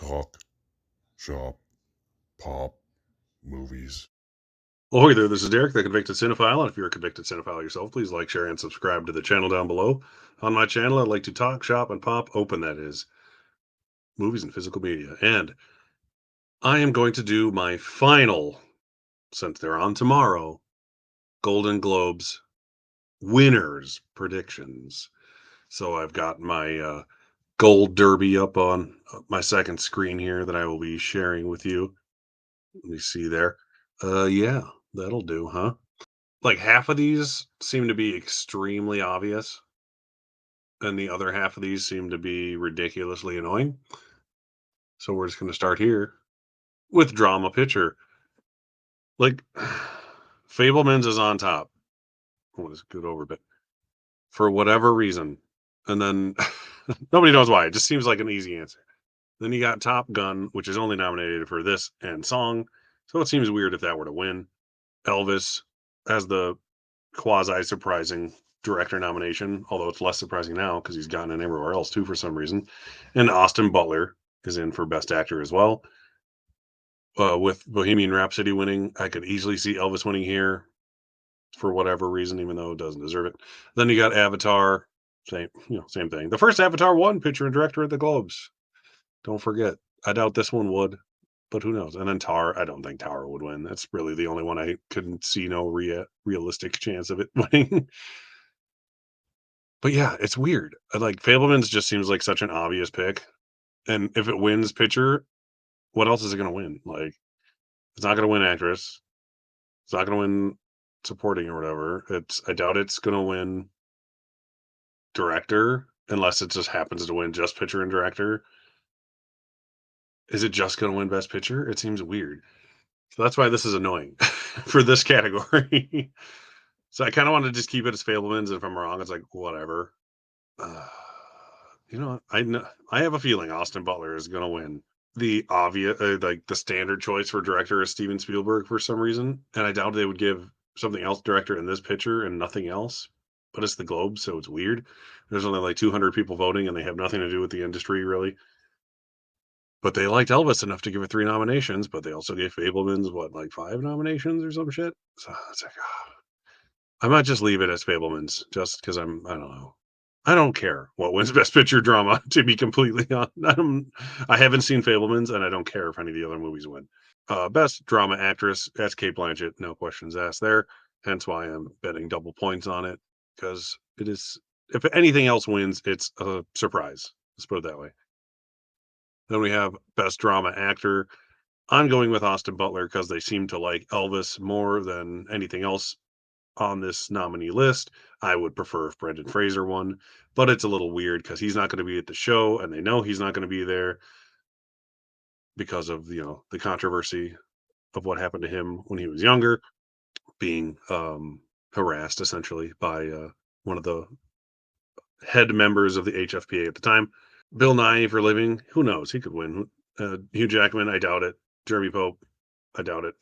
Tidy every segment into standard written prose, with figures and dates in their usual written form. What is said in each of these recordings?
Talk, shop, pop, movies. Ahoy there, this is Derek, the Convicted Cinephile, and if you're a convicted cinephile yourself, please like, share, and subscribe to the channel down below. On my channel, I'd like to talk, shop, and pop open, that is, movies and physical media. And I am going to do my final, since they're on tomorrow, Golden Globes winners predictions. So I've got my gold derby up on my second screen here that I will be sharing with you. Let me see there. Yeah, that'll do, huh? Like half of these seem to be extremely obvious, and the other half of these seem to be ridiculously annoying. So we're just going to start here with drama picture. Like Fablemans is on top. What is good over, but for whatever reason, and then nobody knows why. It just seems like an easy answer. Then you got Top Gun, which is only nominated for this and song, so it seems weird if that were to win. Elvis as the quasi surprising director nomination, although it's less surprising now because he's gotten it everywhere else too for some reason. And Austin Butler is in for Best Actor as well. With Bohemian Rhapsody winning, I could easily see Elvis winning here for whatever reason, even though it doesn't deserve it. Then you got Avatar, same thing. The first Avatar won picture and director at the Globes. Don't forget. I doubt this one would, but who knows? And then Tar, I don't think Tower would win. That's really the only one I couldn't see no realistic chance of it winning. But yeah, it's weird. Like Fableman's just seems like such an obvious pick. And if it wins picture, what else is it gonna win? Like it's not gonna win actress. It's not gonna win supporting or whatever. I doubt it's gonna win director unless it just happens to win just picture and director. Is it just gonna win best picture? It seems weird. So that's why this is annoying for this category. So I kind of want to just keep it as Fableman's. And if I'm wrong, it's like whatever. Uh, I have a feeling Austin Butler is going to win. The obvious, like the standard choice for director is Steven Spielberg for some reason, and I doubt they would give something else director in this picture and nothing else. But it's the Globe, so it's weird. There's only like 200 people voting, and they have nothing to do with the industry really. But they liked Elvis enough to give it 3 nominations, but they also gave Fablemans what, like 5 nominations or some shit. So it's like, I might just leave it as Fablemans just because I don't know. I don't care what wins Best Picture Drama, to be completely honest. I haven't seen Fablemans, and I don't care if any of the other movies win. Best Drama Actress, that's Kate Blanchett, no questions asked there. Hence why I'm betting double points on it, because it is, if anything else wins, it's a surprise. Let's put it that way. Then we have Best Drama Actor. I'm going with Austin Butler because they seem to like Elvis more than anything else on this nominee list. I would prefer if Brendan Fraser won, but it's a little weird because he's not going to be at the show, and they know he's not going to be there because of the controversy of what happened to him when he was younger, being harassed essentially by one of the head members of the HFPA at the time. Bill Nye for Living, who knows? He could win. Hugh Jackman, I doubt it. Jeremy Pope, I doubt it.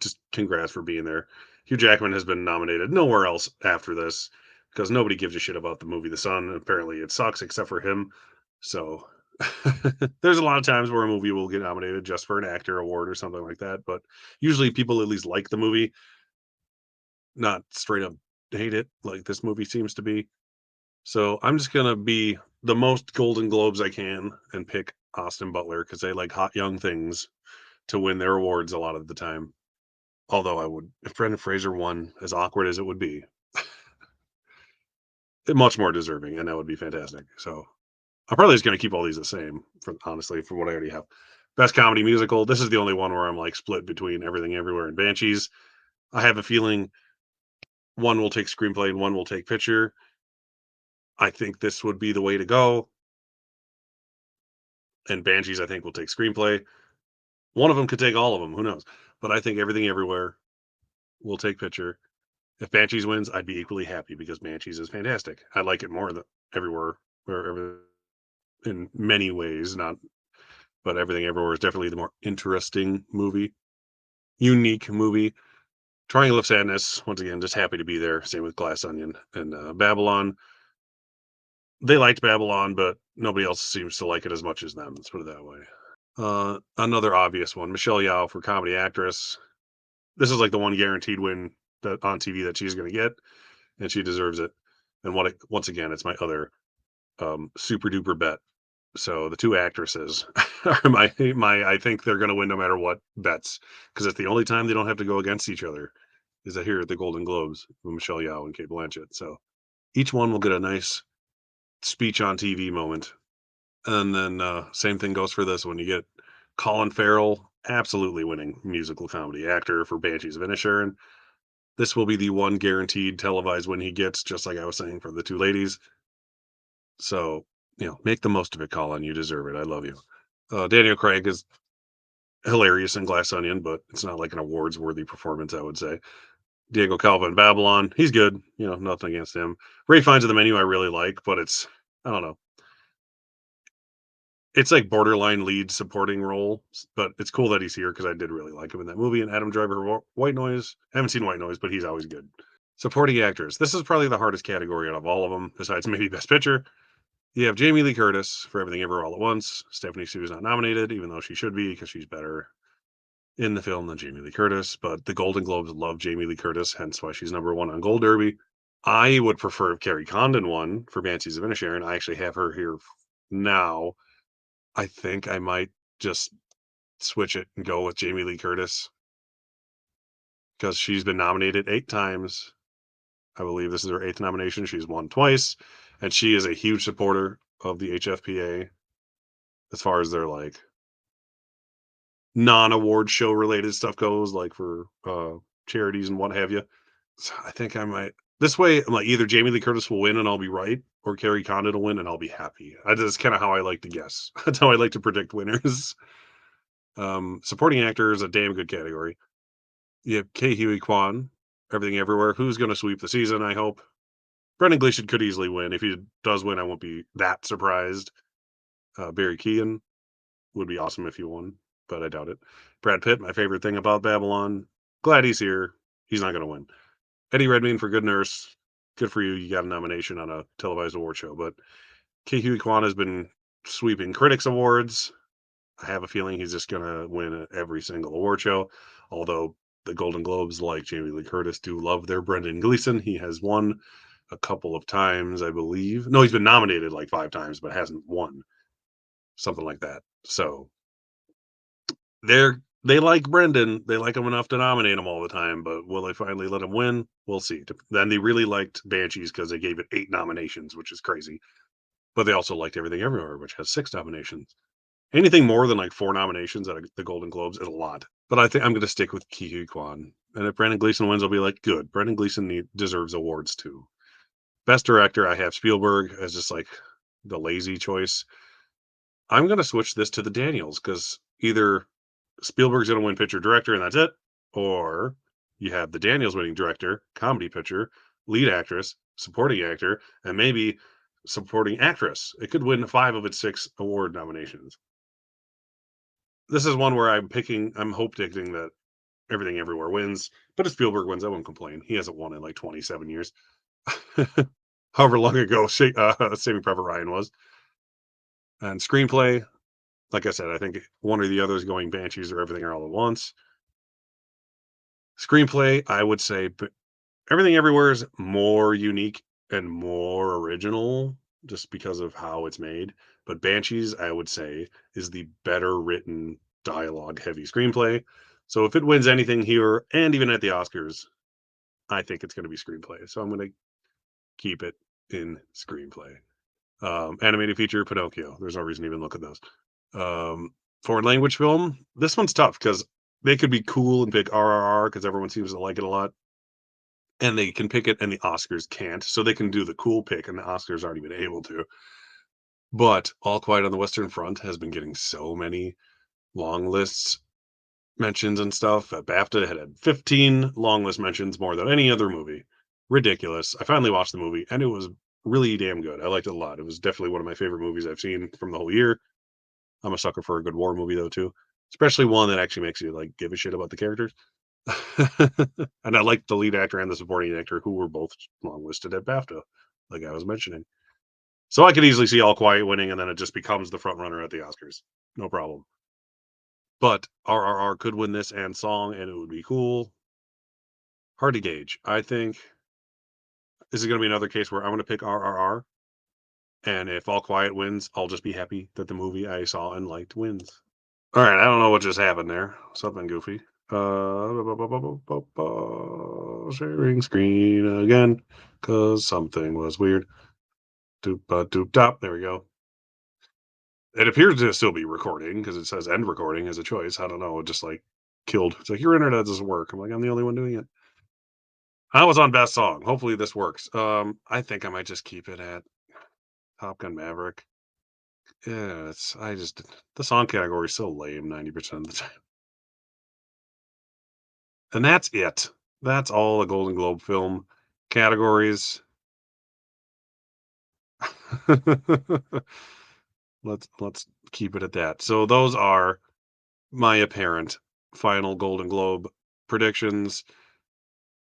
Just congrats for being there. Hugh Jackman has been nominated nowhere else after this because nobody gives a shit about the movie The Sun. Apparently, it sucks except for him. So there's a lot of times where a movie will get nominated just for an actor award or something like that. But usually, people at least like the movie, not straight up hate it like this movie seems to be. So I'm just gonna be the most Golden Globes I can and pick Austin Butler because they like hot young things to win their awards a lot of the time. Although I would, if Brendan Fraser won, as awkward as it would be, much more deserving, and that would be fantastic. So I'm probably just gonna keep all these the same, for honestly, for what I already have. Best comedy musical. This is the only one where I'm like split between Everything Everywhere and Banshees. I have a feeling one will take screenplay and one will take picture. I think this would be the way to go. And Banshees, I think, will take screenplay. One of them could take all of them. Who knows? But I think Everything Everywhere will take picture. If Banshees wins, I'd be equally happy because Banshees is fantastic. I like it more than Everywhere, in many ways. Not, but Everything Everywhere is definitely the more interesting movie, unique movie. Triangle of Sadness, once again, just happy to be there. Same with Glass Onion and Babylon. They liked Babylon, but nobody else seems to like it as much as them. Let's put it that way. Another obvious one, Michelle Yeoh for comedy actress. This is like the one guaranteed win that on TV that she's going to get, and she deserves it. And once again, it's my other super duper bet. So the two actresses are my. I think they're going to win no matter what bets because it's the only time they don't have to go against each other. Is that here at the Golden Globes with Michelle Yeoh and Kate Blanchett? So each one will get a nice speech on TV moment. And then same thing goes for this one. You get Colin Farrell, absolutely winning musical comedy actor for Banshees of Inisherin. This will be the one guaranteed televised win he gets, just like I was saying for the two ladies. So, make the most of it, Colin. You deserve it. I love you. Daniel Craig is hilarious in Glass Onion, but it's not like an awards worthy performance, I would say. Diego Calva in Babylon, he's good. Nothing against him. Ray Fiennes of the Menu, I really like, but I don't know. It's like borderline lead supporting role, but it's cool that he's here because I did really like him in that movie. And Adam Driver, White Noise. I haven't seen White Noise, but he's always good. Supporting actors. This is probably the hardest category out of all of them, besides maybe Best Picture. You have Jamie Lee Curtis for Everything Ever All at Once. Stephanie Sue is not nominated, even though she should be because she's better in the film than Jamie Lee Curtis. But the Golden Globes love Jamie Lee Curtis, hence why she's number one on Gold Derby. I would prefer if Carrie Condon won for Banshees of Inisherin. I actually have her here now. I think I might just switch it and go with Jamie Lee Curtis because she's been nominated 8 times. I believe this is her 8th nomination. She's won twice, and she is a huge supporter of the HFPA as far as their like non-award show related stuff goes, like for charities and what have you. So I think I might this way. I'm like either Jamie Lee Curtis will win and I'll be right, or Carrie Condon will win and I'll be happy. That's kind of how I like to guess. That's how I like to predict winners. Supporting actor is a damn good category. You have Kei Huy Kwan, Everything Everywhere. Who's going to sweep the season? I hope. Brendan Gleeson could easily win. If he does win, I won't be that surprised. Barry Keoghan would be awesome if he won, but I doubt it. Brad Pitt, my favorite thing about Babylon. Glad he's here. He's not going to win. Eddie Redmayne for Good Nurse. Good for you. You got a nomination on a televised award show. But Kei Huy Kwan has been sweeping critics awards. I have a feeling he's just going to win every single award show. Although the Golden Globes, like Jamie Lee Curtis, do love their Brendan Gleeson. He has won a couple of times, I believe. No, he's been nominated like 5 times, but hasn't won. Something like that. So they like Brendan. They like him enough to nominate him all the time, but will they finally let him win? We'll see. Then they really liked Banshees because they gave it 8 nominations, which is crazy. But they also liked Everything Everywhere, which has 6 nominations. Anything more than like 4 nominations at the Golden Globes is a lot. But I think I'm going to stick with Ke Huy Quan. And if Brendan Gleeson wins, I'll be like, good. Brendan Gleeson deserves awards too. Best director, I have Spielberg as just like the lazy choice. I'm going to switch this to the Daniels because either Spielberg's going to win picture director and that's it, or you have the Daniels winning director, comedy picture, lead actress, supporting actor, and maybe supporting actress. It could win 5 of its 6 award nominations. This is one where I'm hope predicting that Everything Everywhere wins, but if Spielberg wins, I won't complain. He hasn't won in like 27 years. However long ago Saving Private Ryan was. And screenplay, like I said, I think one or the other is going Banshees or Everything All at Once. Screenplay, I would say Everything Everywhere is more unique and more original just because of how it's made. But Banshees, I would say, is the better written dialogue heavy screenplay. So if it wins anything here and even at the Oscars, I think it's going to be screenplay. So I'm going to keep it in screenplay. Animated feature, Pinocchio. There's no reason to even look at those. Foreign language film. This one's tough because they could be cool and pick RRR because everyone seems to like it a lot. And they can pick it and the Oscars can't. So they can do the cool pick and the Oscars aren't even able to. But All Quiet on the Western Front has been getting so many long lists mentions and stuff. At BAFTA, it had 15 long list mentions, more than any other movie. Ridiculous. I finally watched the movie and it was really damn good. I liked it a lot. It was definitely one of my favorite movies I've seen from the whole year. I'm a sucker for a good war movie though too, especially one that actually makes you like give a shit about the characters. And I like the lead actor and the supporting actor who were both long listed at BAFTA, like I was mentioning. So I could easily see All Quiet winning, and then it just becomes the front runner at the Oscars. No problem. but RRR could win this and song, and it would be cool. Hard to gauge. I think this is going to be another case where I'm going to pick RRR, and if All Quiet wins, I'll just be happy that the movie I saw and liked wins. All right, I don't know what just happened there. Something goofy. Sharing screen again because something was weird. Doop doop top. There we go. It appears to still be recording because it says end recording as a choice. I don't know. It just like killed. It's like your internet doesn't work. I'm like, I'm the only one doing it. I was on best song. Hopefully this works. I think I might just keep it at Top Gun Maverick. Yeah, it's I just the song category is so lame 90% of the time. And that's it. That's all the Golden Globe film categories. Let's keep it at that. So those are my apparent final Golden Globe predictions.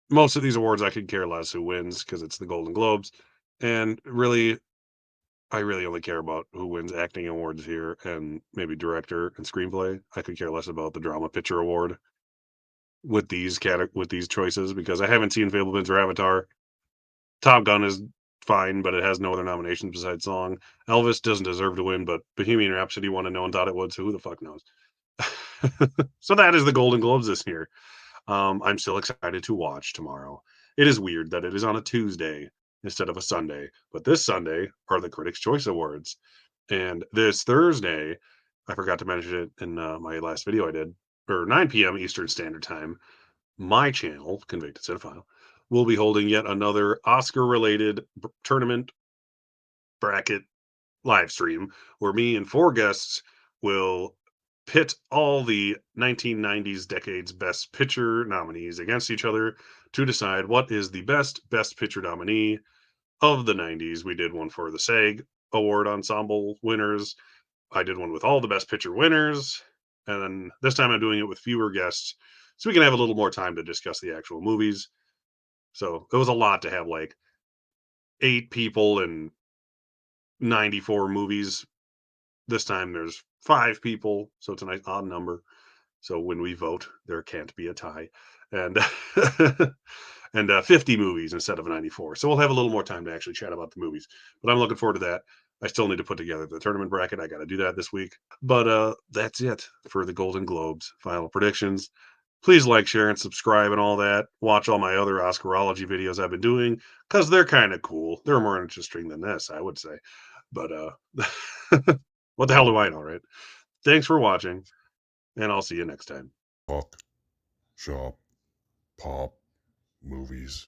Most of these awards I could care less who wins because it's the Golden Globes. And really, I really only care about who wins acting awards here and maybe director and screenplay. I could care less about the drama picture award with with these choices because I haven't seen Fablemans or Avatar. Top Gun is fine, but it has no other nominations besides song. Elvis doesn't deserve to win, but Bohemian Rhapsody won and no one thought it would, so who the fuck knows? So that is the Golden Globes this year. I'm still excited to watch tomorrow. It is weird that it is on a Tuesday instead of a Sunday, but this Sunday are the Critics' Choice Awards. And this Thursday, I forgot to mention it in my last video I did, or 9 p.m. Eastern Standard Time, my channel, Convicted Cinephile, will be holding yet another Oscar related tournament bracket live stream where me and four guests will pit all the 1990s decade's best picture nominees against each other to decide what is the best picture nominee of the 90s. We did one for the SAG award ensemble winners. I did one with all the best picture winners, and then this time I'm doing it with fewer guests so we can have a little more time to discuss the actual movies. So it was a lot to have like 8 people and 94 movies. This time there's 5 people, so it's a nice odd number. So when we vote, there can't be a tie, and and 50 movies instead of 94. So we'll have a little more time to actually chat about the movies. But I'm looking forward to that. I still need to put together the tournament bracket. I got to do that this week. But that's it for the Golden Globes final predictions. Please like, share, and subscribe and all that. Watch all my other Oscarology videos I've been doing because they're kind of cool. They're more interesting than this, I would say. But what the hell do I know, right? Thanks for watching, and I'll see you next time. Talk, shop, pop, movies.